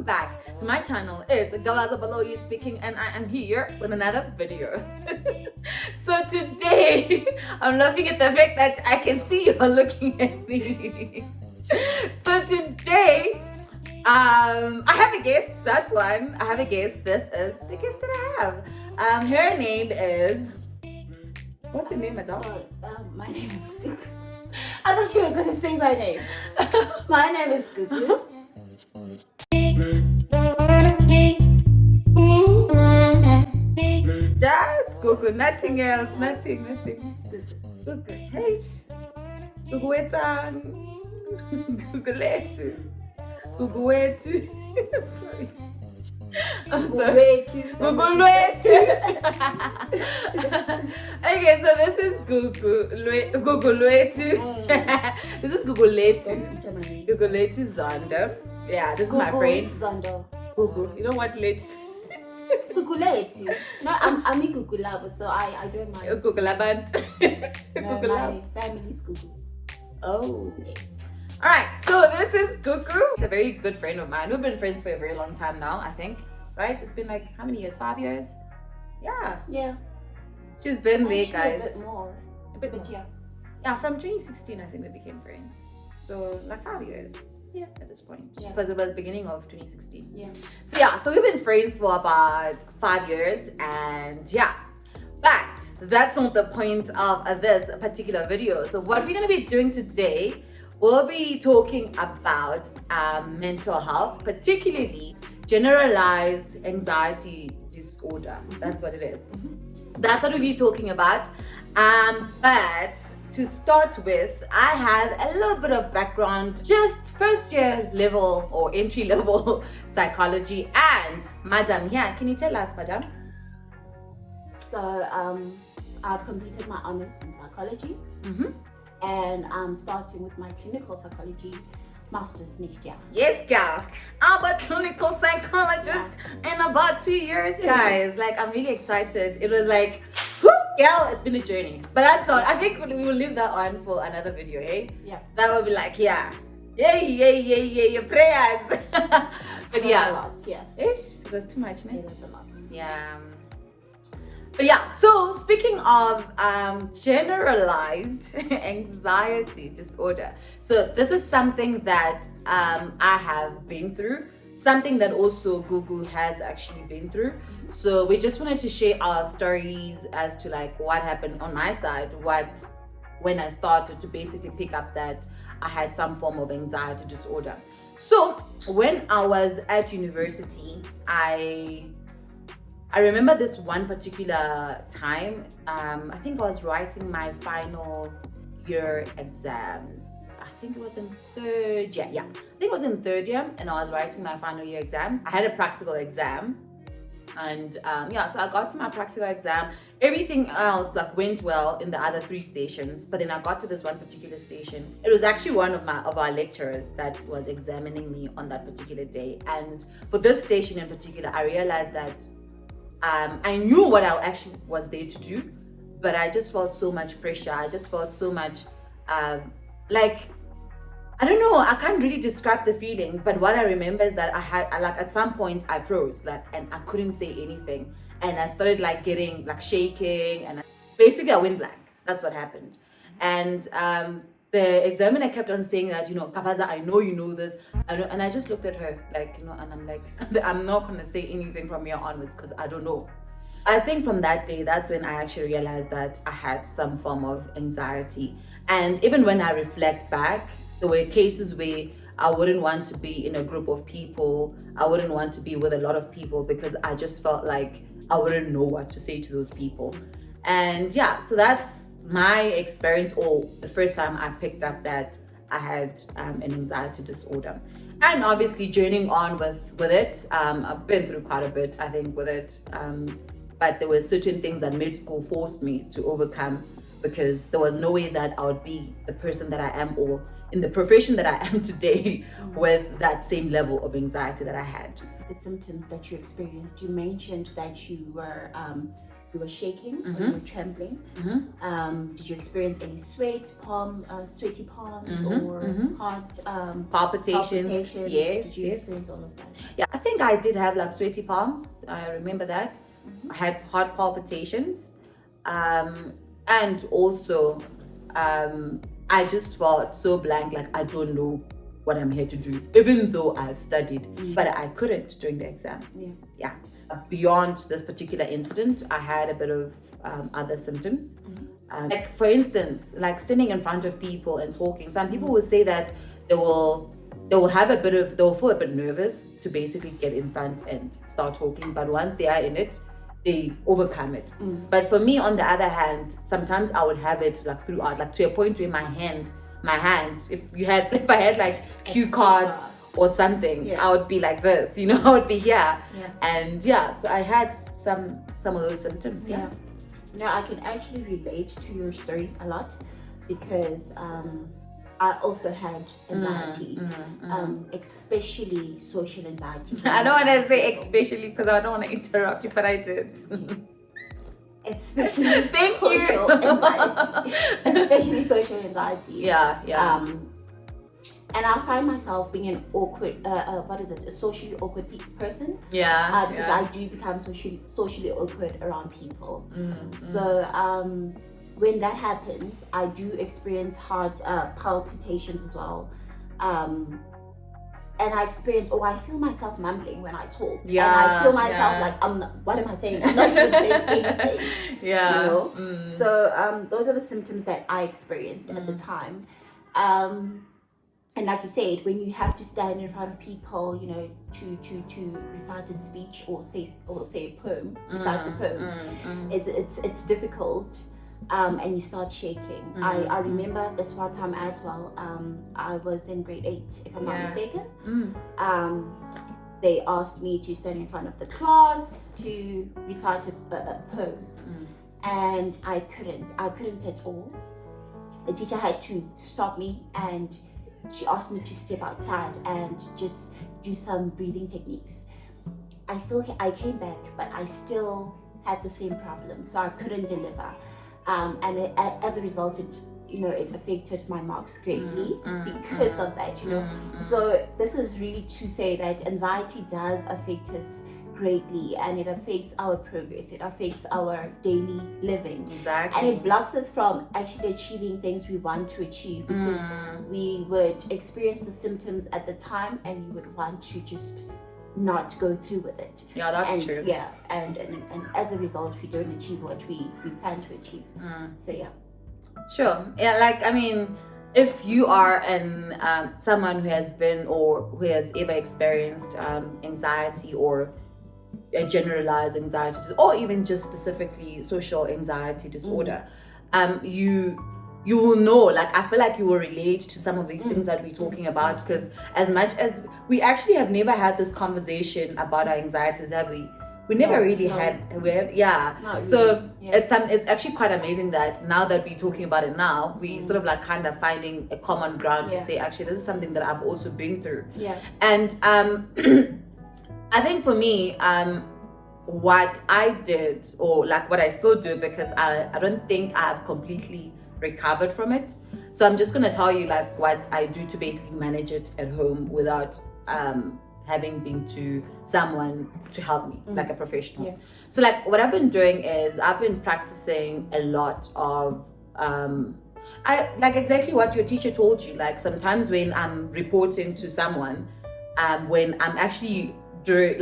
welcome back to my channel. It's Gavaza Baloyi speaking, and I am here with another video. So today, I'm laughing at the fact that I can see you are looking at me. So today, I have a guest. That's one. I have a guest. This is the guest that I have. Her name is. What's your name, madam? My name is Gugu. I thought you were going to say my name. My name is Gugu. Just Gugu, nothing else, nothing. Gugu, H. Gugu wetan. Gugu letu. Gugu wetu. Sorry. I'm sorry. Gugu letu. Okay, so this is Gugu letu. This is Gugu letu. Gugu letu Zondo. Yeah, this is my friend. Zondo. Gugu. You know what letu? Gugu letu. No, I'm in Gugu Labo, so I don't mind. Gugu labant. No, my family's Gugu. Oh. Yes. Alright, so this is Gugu. It's a very good friend of mine. We've been friends for a very long time now, I think. Right? It's been like, how many years? 5 years? Yeah. Yeah. She's been there, Actually, guys. a bit more. But yeah. Yeah, from 2016, I think we became friends. So, like 5 years. Yeah, at this point. Yeah. Because it was beginning of 2016. Yeah. So, yeah, so we've been friends for about 5 years. And yeah. But that's not the point of this particular video. So, what we're going to be doing today, we'll be talking about mental health, particularly generalized anxiety disorder. That's what it is. That's what we'll be talking about. But to start with, I have a little bit of background, just first year level or entry level psychology. And Madam, yeah, can you tell us, Madam? So I've completed my honors in psychology. And I'm starting with my clinical psychology master's next year. Yes, girl. I'm a clinical psychologist in about 2 years, guys. Like, I'm really excited. It was like, whoo, girl, it's been a journey. But that's not, I think we will leave that on for another video, eh? Yeah. That will be like, yeah. Your prayers. But yeah. A lot, yeah. Ish, it was too much, no? It was a lot. Yeah. But yeah, so speaking of generalized anxiety disorder, so this is something that I have been through, something that also Gugu has actually been through. So we just wanted to share our stories as to like what happened on my side, when I started to basically pick up that I had some form of anxiety disorder. So when I was at university, I remember this one particular time, I think I was writing my final year exams. I think it was in third year. Yeah, I think it was in third year, and I was writing my final year exams. I had a practical exam, and yeah, so I got to my practical exam. Everything else like went well in the other 3 stations, but then I got to this one particular station. It was actually one of our lecturers that was examining me on that particular day, and for this station in particular, I realized that I knew what I actually was there to do, but I just felt so much pressure. I just felt so much, like, I don't know, I can't really describe the feeling, but what I remember is that like at some point I froze, like, and I couldn't say anything. And I started like getting like shaking, and basically I went blank. That's what happened. And the examiner kept on saying that, you know, Gavaza, I know you know this. And I just looked at her like, you know, and I'm like, I'm not going to say anything from here onwards because I don't know. I think from that day, that's when I actually realized that I had some form of anxiety. And even when I reflect back, there were cases where I wouldn't want to be in a group of people. I wouldn't want to be with a lot of people because I just felt like I wouldn't know what to say to those people. And yeah, so that's my experience, or the first time I picked up that I had an anxiety disorder. And obviously journeying on with it, I've been through quite a bit, I think, with it. But there were certain things that med school forced me to overcome, because there was no way that I would be the person that I am, or in the profession that I am today, with that same level of anxiety that I had. The symptoms that you experienced, you mentioned that you were you were shaking, or you were trembling? Did you experience any sweaty palms, or heart Palpitations? Yes, Did you experience all of that? Yeah, I think I did have like sweaty palms. I remember that. I had heart palpitations, and also I just felt so blank, like I don't know what I'm here to do, even though I've studied, but I couldn't during the exam. Yeah. Beyond this particular incident, I had a bit of other symptoms. Like for instance, like standing in front of people and talking. Some people will say that they will feel a bit nervous to basically get in front and start talking, but once they are in it, they overcome it. But for me, on the other hand, sometimes I would have it like throughout, like to a point where my hand, if I had like cue cards or something, I would be like this, I would be here. And so I had some of those symptoms. Now I can actually relate to your story a lot, because I also had anxiety, especially social anxiety. I don't want to say especially because I don't want to interrupt you, but I did. Especially social anxiety. Especially social anxiety. Yeah. And I find myself being an awkward, a socially awkward person. Because I do become socially awkward around people. So when that happens, I do experience heart palpitations as well. And I feel myself mumbling when I talk. And I feel myself like, what am I saying? I'm not even saying anything. So those are the symptoms that I experienced at the time. And like you said, when you have to stand in front of people, to recite a speech or say a poem, recite a poem, it's difficult. And you start shaking. I remember this one time as well. I was in grade 8, if I'm not mistaken. They asked me to stand in front of the class to recite a poem, and I couldn't at all. The teacher had to stop me, and she asked me to step outside and just do some breathing techniques. I came back, but I still had the same problem, so I couldn't deliver. And as a result, it affected my marks greatly because of that. So this is really to say that anxiety does affect us greatly, and it affects our progress. It affects our daily living. Exactly. And it blocks us from actually achieving things we want to achieve, because we would experience the symptoms at the time, and we would want to just not go through with it. Yeah, that's true. Yeah, and as a result, we don't achieve what we plan to achieve. So Sure. Yeah, like I mean, if you are someone who has been or who has ever experienced anxiety, or a generalized anxiety, or even just specifically social anxiety disorder, you will know, like I feel like you will relate to some of these things that we're talking about, because as much as we actually have never had this conversation about our anxieties, have we? We never really had. So it's actually quite amazing that now that we're talking about it now, we sort of like kind of finding a common ground to say, actually, this is something that I've also been through. And I think for me, what I did, or like what I still do, because I don't think I've completely recovered from it. So I'm just gonna tell you like what I do to basically manage it at home without having been to someone to help me, like a professional. So like what I've been doing is I've been practicing a lot of I like exactly what your teacher told you. Like sometimes when I'm reporting to someone, when I'm actually during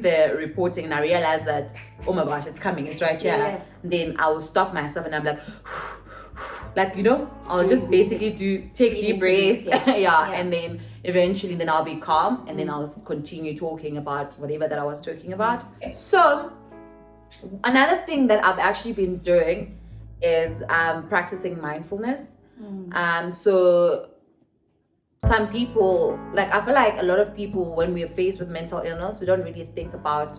the reporting, and I realize that, oh my gosh, it's coming, it's right here. Then I will stop myself and I'm like I'll just basically take deep breaths, and then eventually I'll be calm, and then I'll continue talking about whatever that I was talking about. So another thing that I've actually been doing is practicing mindfulness. So some people, like I feel like a lot of people, when we're faced with mental illness, we don't really think about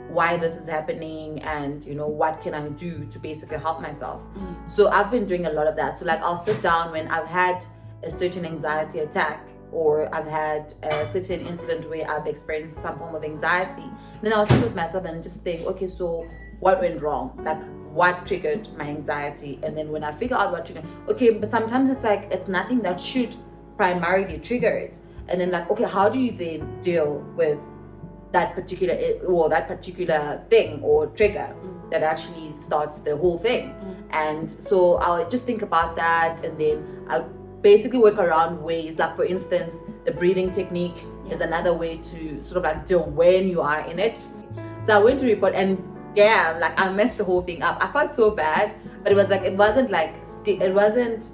why this is happening, and what can I do to basically help myself. So I've been doing a lot of that. So like I'll sit down when I've had a certain anxiety attack, or I've had a certain incident where I've experienced some form of anxiety, then I'll sit with myself and just think, okay, so what went wrong, like what triggered my anxiety. And then when I figure out what triggered, okay, but sometimes it's like it's nothing that should primarily trigger it. And then like, okay, how do you then deal with that particular thing or trigger that actually starts the whole thing? And so I'll just think about that, and then I'll basically work around ways, like for instance, the breathing technique is another way to sort of like deal when you are in it. So I went to report, and damn, like I messed the whole thing up. I felt so bad, but it was like, it wasn't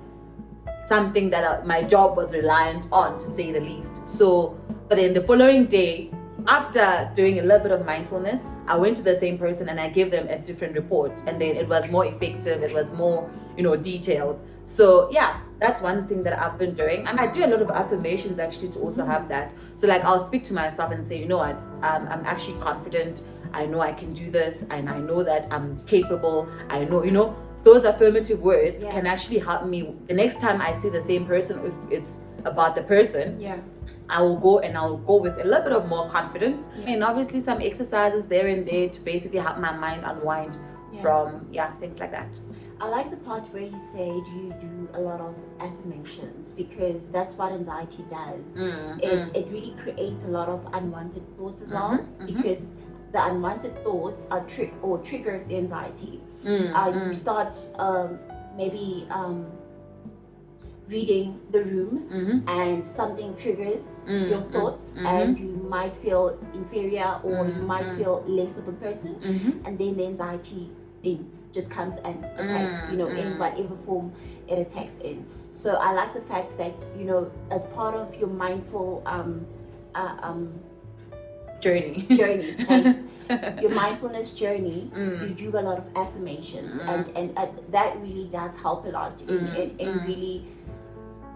something that my job was reliant on, to say the least. So, but then the following day, after doing a little bit of mindfulness, I went to the same person and I gave them a different report, and then it was more effective, it was more, detailed. So yeah, that's one thing that I've been doing. And I do a lot of affirmations actually to also have that. So like I'll speak to myself and say, you know what, I'm actually confident, I know I can do this, and I know that I'm capable, I know, those affirmative words can actually help me the next time I see the same person. If it's about the person, I'll go with a little bit of more confidence. And obviously some exercises there and there to basically help my mind unwind from things like that. I like the part where you said you do a lot of affirmations, because that's what anxiety does. It really creates a lot of unwanted thoughts as well, because the unwanted thoughts are trigger the anxiety. You start maybe reading the room, and something triggers your thoughts, and you might feel inferior, or you might feel less of a person, and then the anxiety then just comes and attacks, in whatever form it attacks in. So I like the fact that, as part of your mindful journey, thanks, your mindfulness journey, you do a lot of affirmations, and that really does help a lot in really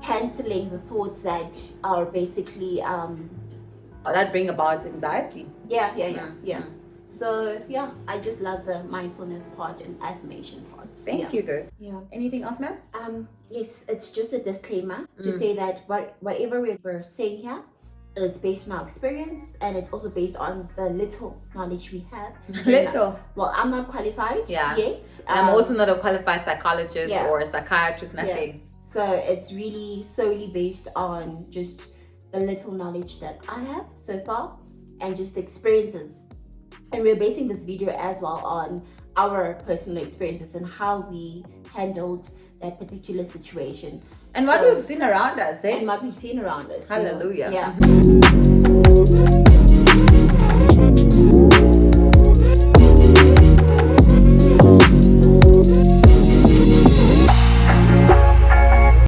canceling the thoughts that are basically that bring about anxiety. So I just love the mindfulness part and affirmation part. Thank you, good. Anything else, ma'am? Yes, it's just a disclaimer to say that whatever we're saying here, it's based on our experience, and it's also based on the little knowledge we have. Well, I'm not qualified yet. I'm also not a qualified psychologist or a psychiatrist, nothing. So it's really solely based on just the little knowledge that I have so far, and just the experiences. And we're basing this video as well on our personal experiences and how we handled that particular situation. And what we've seen around us, And what we've seen around us. Hallelujah. Yeah.